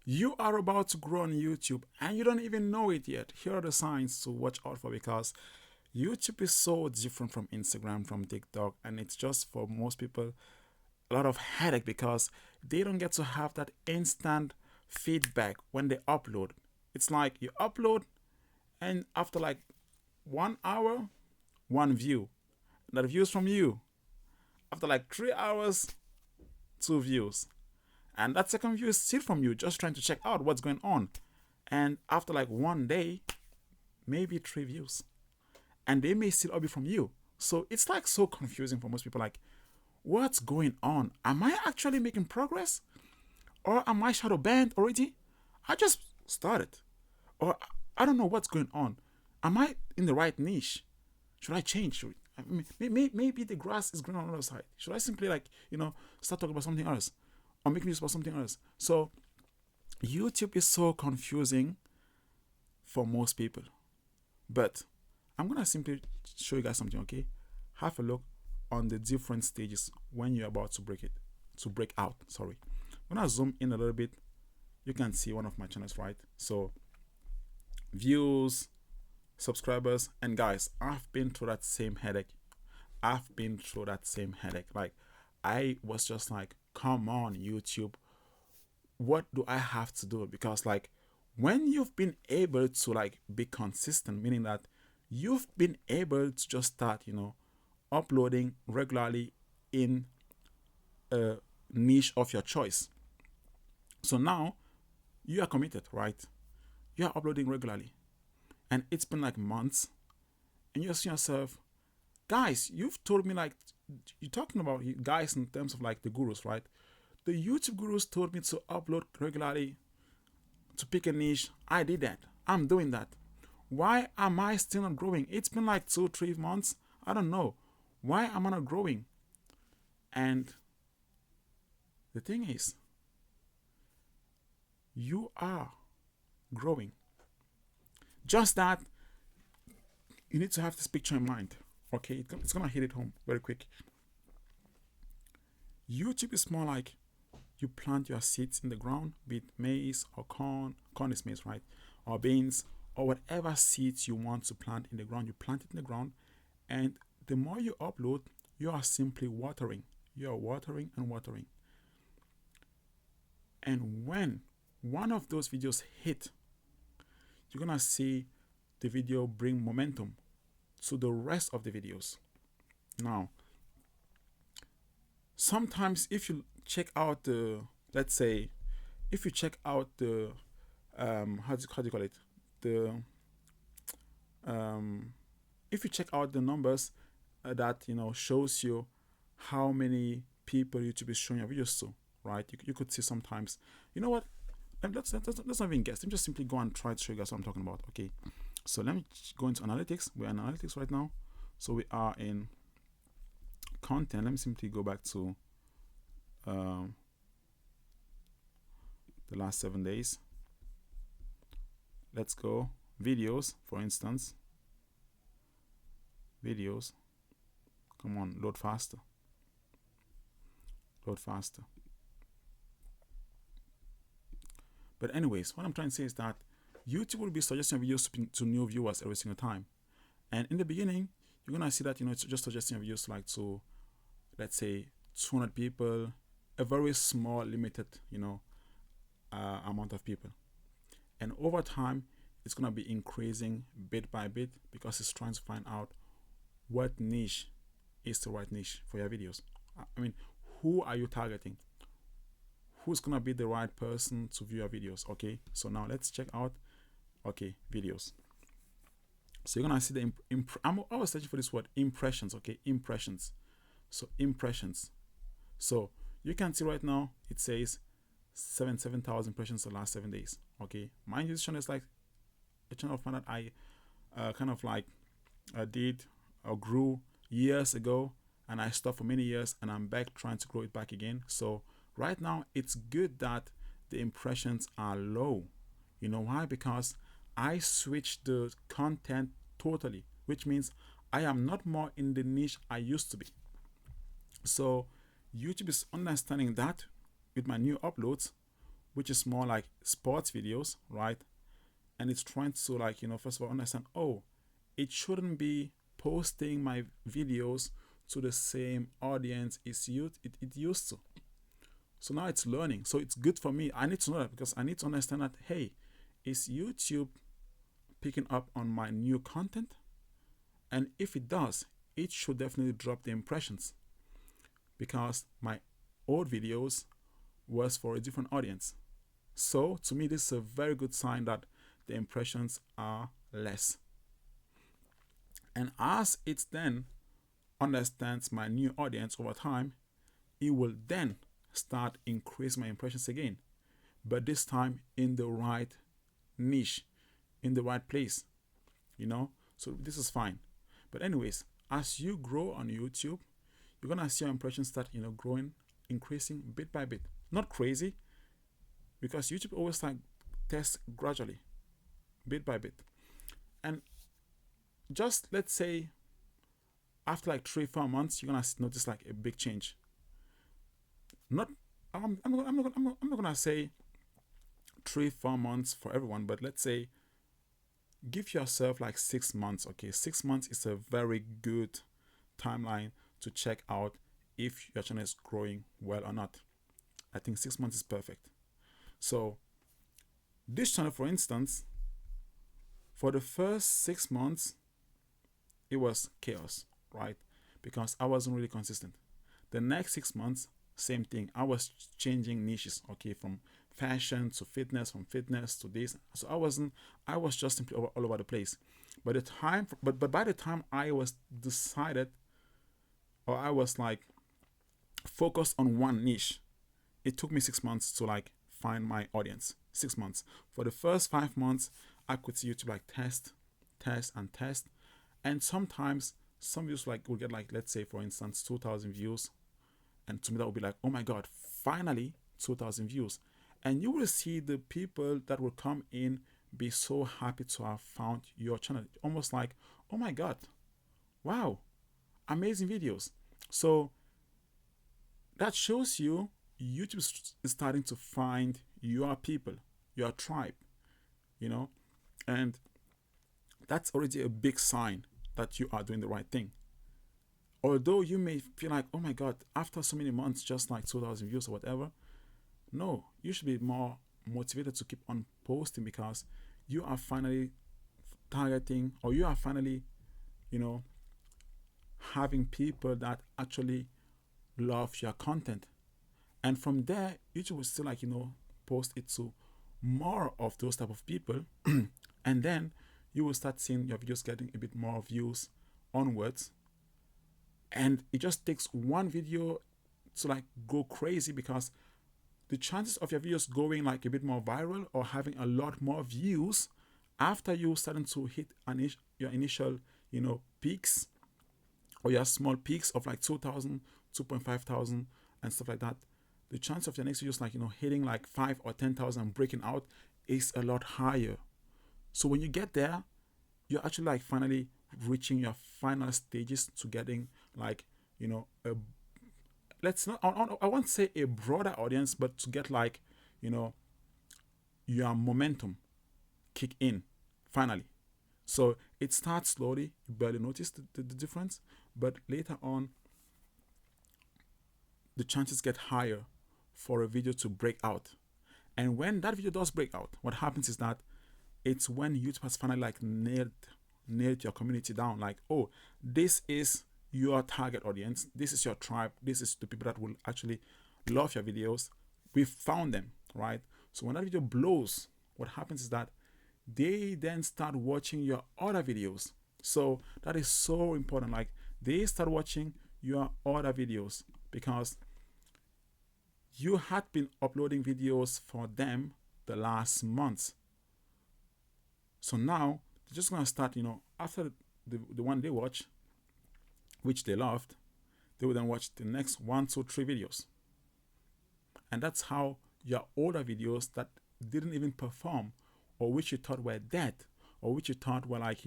You are about to grow on YouTube and you don't even know it yet. Here are the signs to watch out for because YouTube is so different from Instagram, from TikTok, and it's just for most people a lot of headache because they don't get to have that instant feedback when they upload. It's like you upload and after like 1 hour, one view. That views from you. After like 3 hours, two views. And that second view is still from you, just trying to check out what's going on. And after like one day, maybe three views. And they may still all be from you. So it's like so confusing for most people. Like, what's going on? Am I actually making progress? Or am I shadow banned already? I just started. Or I don't know what's going on. Am I in the right niche? Should I change? I mean, maybe the grass is green on the other side. Should I simply start talking about something else, or make news about something else? So YouTube is so confusing for most people. But I'm gonna simply show you guys something. Okay, have a look on the different stages when you're about to break out. Sorry, when I zoom in a little bit, you can see one of my channels, right? So views, subscribers, and guys, I've been through that same headache. Like, I was just like, come on, YouTube, what do I have to do? Because like, when you've been able to like be consistent, meaning that you've been able to just start, uploading regularly in a niche of your choice. So now you are committed, right? You are uploading regularly, and it's been like months, and you're asking yourself, guys, you've told me like you're talking about guys in terms of like the gurus, right? The YouTube gurus told me to upload regularly, to pick a niche. I did that. I'm doing that. Why am I still not growing? It's been like 2, 3 months. I don't know. Why am I not growing? And the thing is, you are growing. Just that you need to have this picture in mind. Okay, it's gonna hit it home very quick. YouTube is more like you plant your seeds in the ground, be it maize or corn. Corn is maize, right? Or beans, or whatever seeds you want to plant in the ground. You plant it in the ground, and the more you upload, you are simply watering. You are watering and watering. And when one of those videos hit, you're gonna see the video bring momentum to the rest of the videos. Now, sometimes if you check out the, let's say, if you check out the, how do you call it? The, um, if you check out the numbers that, shows you how many people YouTube is showing your videos to, right? You could see sometimes, you know what? Let's not even guess. Let me just simply go and try to show you guys what I'm talking about. Okay. So let me go into analytics. We're in analytics right now. So we are in content. Let me simply go back to the last 7 days. Let's go videos, for instance. Videos. Come on, load faster. Load faster. But anyways, what I'm trying to say is that YouTube will be suggesting videos to new viewers every single time. And in the beginning, you're gonna see that it's just suggesting videos like to, let's say, 200 people, a very small, limited, amount of people. And over time, it's gonna be increasing bit by bit because it's trying to find out what niche is the right niche for your videos. I mean, who are you targeting? Who's gonna be the right person to view your videos? Okay, so now let's check out, okay, videos. So you're gonna see the I'm always searching for this word, impressions. Okay, impressions. So impressions. So you can see right now it says 7,000 impressions the last 7 days. Okay, mind you, this channel is like a channel of mine that I kind of like did or grew years ago, and I stopped for many years, and I'm back trying to grow it back again. So right now it's good that the impressions are low. You know why? Because I switched the content totally, which means I am not more in the niche I used to be. So YouTube is understanding that with my new uploads, which is more like sports videos, right? And it's trying to, like, first of all understand, oh, it shouldn't be posting my videos to the same audience it used to. So now it's learning. So it's good for me. I need to know that because I need to understand that, hey, is YouTube picking up on my new content? And if it does, it should definitely drop the impressions, because my old videos was for a different audience. So to me, this is a very good sign that the impressions are less. And as it then understands my new audience over time, it will then start increase my impressions again, but this time in the right niche, in the right place, So this is fine. But anyways, as you grow on YouTube, you're gonna see your impressions start, growing, increasing bit by bit. Not crazy, because YouTube always like tests gradually, bit by bit. And just let's say after like 3-4 months, you're gonna notice like a big change. Not I'm not gonna say 3-4 months for everyone, but let's say give yourself like 6 months. Okay, 6 months is a very good timeline to check out if your channel is growing well or not. I think 6 months is perfect. So this channel, for instance, for the first 6 months, it was chaos, right? Because I wasn't really consistent. The next 6 months, same thing. I was changing niches, okay, from fashion to fitness, from fitness to this. So I was just simply all over the place. By the time, but by the time I was decided, or I was like focused on one niche, it took me 6 months to like find my audience. 6 months. For the first 5 months, I could see YouTube like test, and sometimes some views like will get like, let's say for instance 2,000 views, and to me that would be like, oh my god, finally 2,000 views. And you will see the people that will come in be so happy to have found your channel, almost like, oh my god, wow, amazing videos. So that shows you YouTube is starting to find your people, your tribe, and that's already a big sign that you are doing the right thing. Although you may feel like, oh my god, after so many months, just like 2,000 views or whatever, no, you should be more motivated to keep on posting, because you are finally targeting, or you are finally, having people that actually love your content. And from there, YouTube will still like, post it to more of those type of people. And then you will start seeing your videos getting a bit more views onwards. And it just takes one video to like go crazy, because the chances of your videos going like a bit more viral or having a lot more views after you starting to hit your initial, peaks, or your small peaks of like 2,000, 2,500 and stuff like that, the chance of your next videos like, hitting like 5 or 10,000 and breaking out is a lot higher. So when you get there, you're actually like finally reaching your final stages to getting like, a, let's not, I won't say a broader audience, but to get like, your momentum kick in finally. So it starts slowly, you barely notice the difference, but later on, the chances get higher for a video to break out. And when that video does break out, what happens is that it's when YouTube has finally like nailed your community down. Like, oh, this is your target audience, this is your tribe, this is the people that will actually love your videos. We found them, right? So when that video blows, what happens is that they then start watching your other videos. So that is so important. Like, they start watching your other videos because you had been uploading videos for them the last month. So now they're just gonna start, after the one they watch, which they loved, they will then watch the next 1, 2, 3 videos. And that's how your older videos that didn't even perform, or which you thought were dead, or which you thought were like,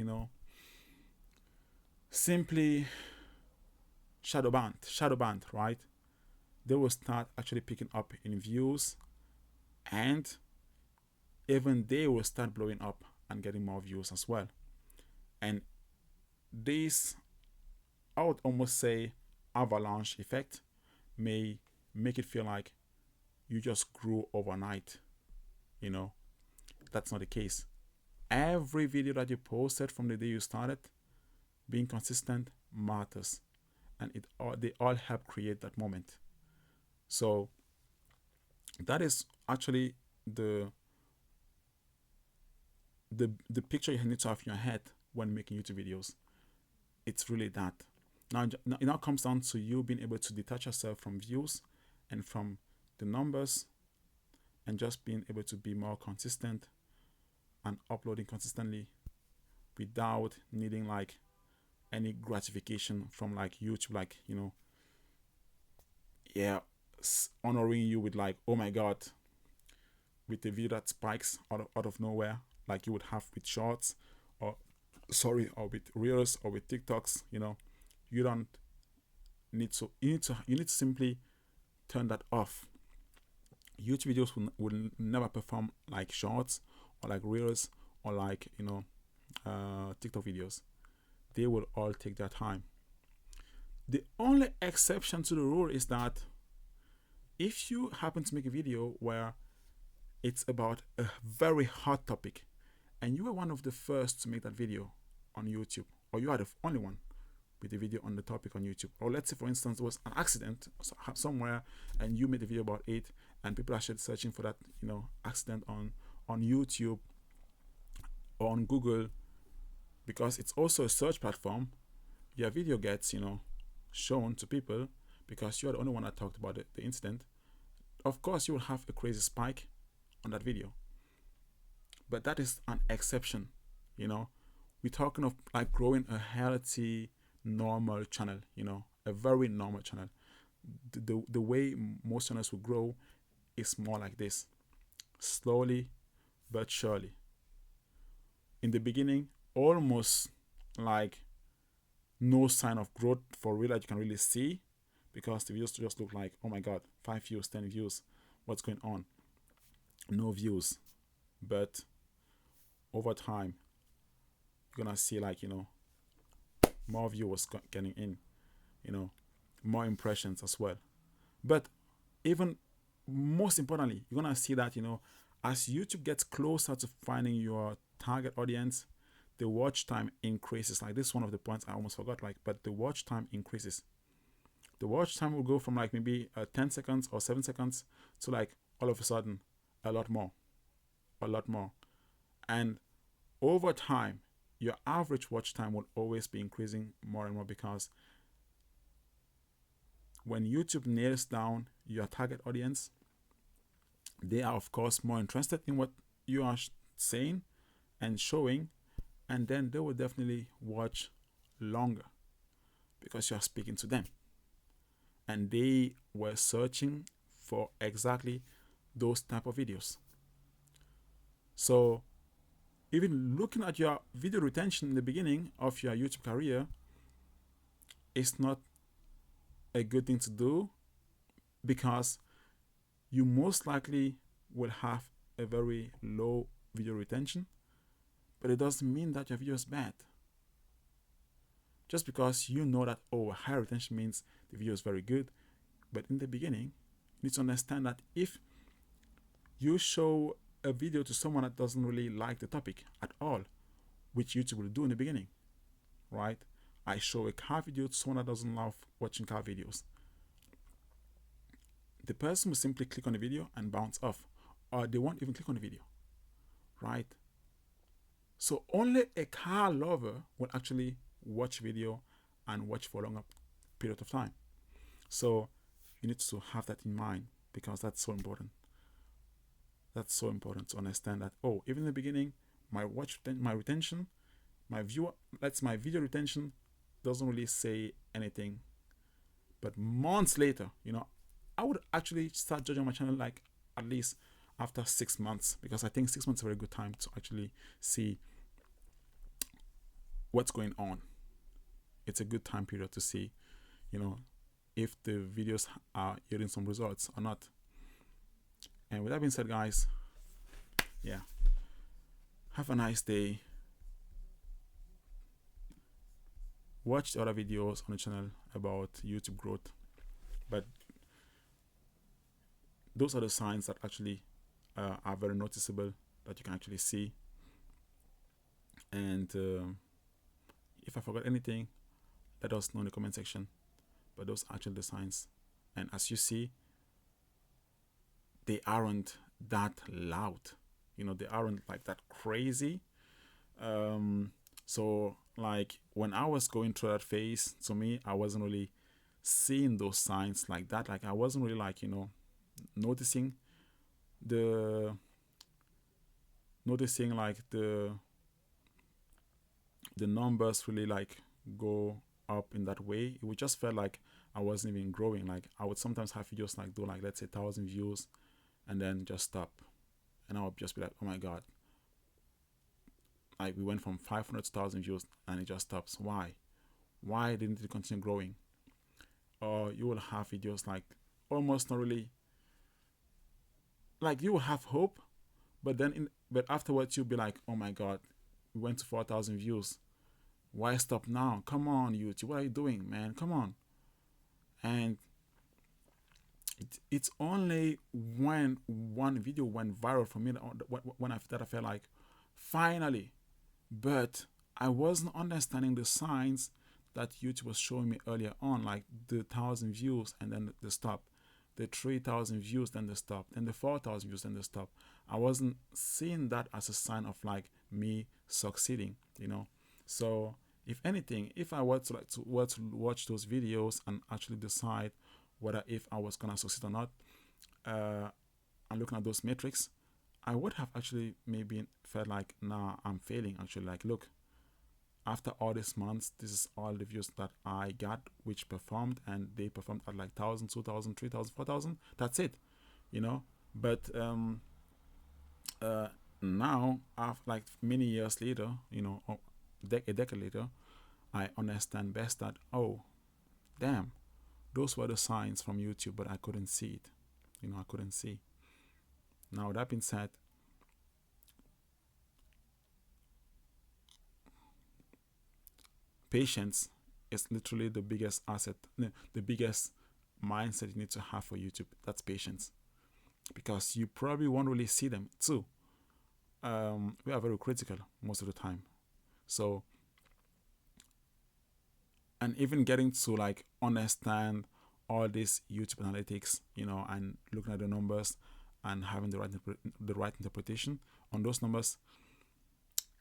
simply shadow banned, right? They will start actually picking up in views, and even they will start blowing up and getting more views as well. And this, I would almost say, avalanche effect may make it feel like you just grew overnight. You know, that's not the case. Every video that you posted from the day you started, being consistent matters, and they all help create that moment. So that is actually the picture you need to have in your head when making YouTube videos. It's really that. Now it now comes down to you being able to detach yourself from views and from the numbers, and just being able to be more consistent and uploading consistently without needing like any gratification from like YouTube, like, you know, yeah, honoring you with like, oh my god, with the video that spikes out of nowhere, like you would have with shorts, or with reels, or with TikToks. You know, you don't need to. You need to simply turn that off. YouTube videos will never perform like shorts or like reels or like, you know, TikTok videos. They will all take their time. The only exception to the rule is that if you happen to make a video where it's about a very hot topic, and you were one of the first to make that video on YouTube, or you are the only one with a video on the topic on YouTube, or let's say for instance there was an accident somewhere and you made a video about it, and people are searching for that, you know, accident on YouTube or on Google, because it's also a search platform. Your video gets, you know, shown to people because you're the only one that talked about the incident. Of course you will have a crazy spike on that video, but that is an exception. You know, we're talking of like growing a healthy, normal channel, you know, a very normal channel. The way most channels will grow is more like this, slowly but surely. In the beginning, almost like no sign of growth for real that you can really see, because the videos just look like, oh my god, 5 views, 10 views, what's going on? No views. But over time, you're gonna see like, you know, more viewers getting in, you know, more impressions as well. But even most importantly, you're gonna see that, you know, as YouTube gets closer to finding your target audience, the watch time increases. Like, this is one of the points I almost forgot, like, but the watch time increases. The watch time will go from like maybe 10 seconds or 7 seconds to like all of a sudden a lot more. And over time, your average watch time will always be increasing more and more, because when YouTube nails down your target audience, they are of course more interested in what you are saying and showing, and then they will definitely watch longer because you are speaking to them, and they were searching for exactly those type of videos. So even looking at your video retention in the beginning of your YouTube career is not a good thing to do, because you most likely will have a very low video retention, but it doesn't mean that your video is bad. Just because you know that, oh, high retention means the video is very good, but in the beginning, you need to understand that if you show a video to someone that doesn't really like the topic at all, which YouTube will do in the beginning, right? I show a car video to someone that doesn't love watching car videos. The person will simply click on the video and bounce off, or they won't even click on the video, right? So only a car lover will actually watch video and watch for a longer period of time. So you need to have that in mind, because that's so important. That's so important to understand that, oh, even in the beginning, my retention, my video retention doesn't really say anything. But months later, you know, I would actually start judging my channel like at least after 6 months, because I think 6 months is a very good time to actually see what's going on. It's a good time period to see, you know, if the videos are yielding some results or not. And with that being said, guys, yeah, have a nice day. Watch the other videos on the channel about YouTube growth, but those are the signs that actually are very noticeable, that you can actually see. And if I forgot anything, let us know in the comment section. But those are actually the signs. And as you see, they aren't that loud. You know, they aren't like that crazy. So like when I was going through that phase, to me, I wasn't really seeing those signs like that. Like I wasn't really like, you know, noticing the like the numbers really like go up in that way. It would just felt like I wasn't even growing. Like I would sometimes have videos like do like, let's say 1,000 views and then just stop, and I would just be like, oh my god, like we went from 500 to 1,000 views and it just stops. Why didn't it continue growing? Or you will have videos like almost not really, like you will have hope, but then but afterwards you'll be like, oh my god, we went to 4,000 views. Why stop now? Come on, YouTube, what are you doing, man? Come on. And it's only when one video went viral for me when I felt like finally. But I wasn't understanding the signs that YouTube was showing me earlier on, like the 1,000 views and then the stop, the 3,000 views, then the stop, then the 4,000 views, then the stop. I wasn't seeing that as a sign of like me succeeding, you know. So if anything, if I were to watch those videos and actually decide whether if I was gonna succeed or not, and looking at those metrics, I would have actually maybe felt like, nah, I'm failing. Actually, like, look, after all these months, this is all the views that I got, which performed, and they performed at like 1,000, 2,000, 3,000, 4,000. That's it, you know. But now, after like many years later, you know, a decade later, I understand best that, oh, damn, those were the signs from YouTube, but I couldn't see it. You know, I couldn't see. Now, that being said, patience is literally the biggest asset, the biggest mindset you need to have for YouTube. That's patience, because you probably won't really see them too. We are very critical most of the time. So, and even getting to like understand all this YouTube analytics, you know, and looking at the numbers and having the right interpretation on those numbers,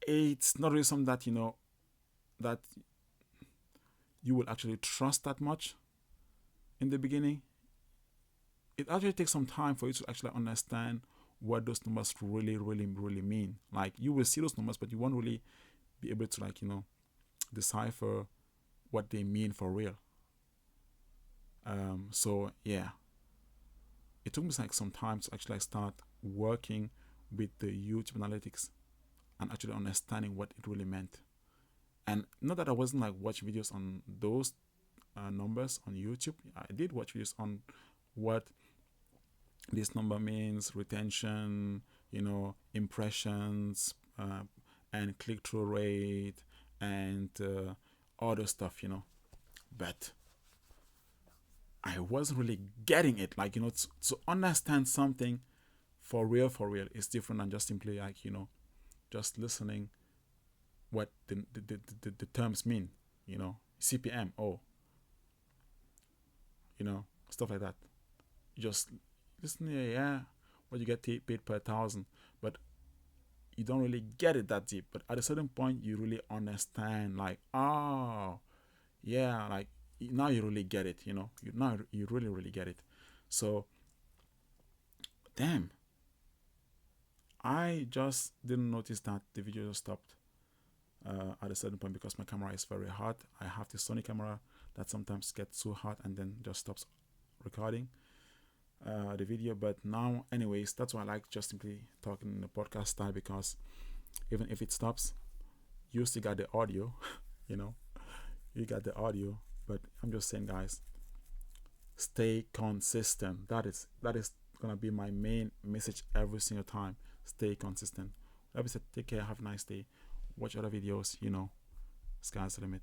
it's not really something that, you know, that you will actually trust that much in the beginning. It actually takes some time for you to actually understand what those numbers really, really, really mean. Like you will see those numbers, but you won't really be able to, like, you know, decipher what they mean for real. So yeah, it took me like some time to actually like start working with the YouTube analytics and actually understanding what it really meant. And not that I wasn't like watching videos on those numbers on YouTube. I did watch videos on what this number means, retention, you know, impressions, and click-through rate, and other stuff, you know. But I wasn't really getting it. Like, you know, to understand something for real, is different than just simply like, you know, just listening what the terms mean, you know, CPM, oh, you know, stuff like that. Just listen, yeah, what you get paid per 1,000, but you don't really get it that deep. But at a certain point, you really understand, like, oh, yeah, like now you really get it, you know, now you really, really get it. So, damn, I just didn't notice that the video just stopped at a certain point because my camera is very hot. I have the Sony camera that sometimes gets too hot and then just stops recording the video. But now, anyways, that's why I like just simply talking in the podcast style, because even if it stops, you still got the audio. You know, you got the audio. But I'm just saying, guys, stay consistent. That is gonna be my main message every single time. Stay consistent. Like I said, take care, have a nice day. Watch other videos, sky's the limit.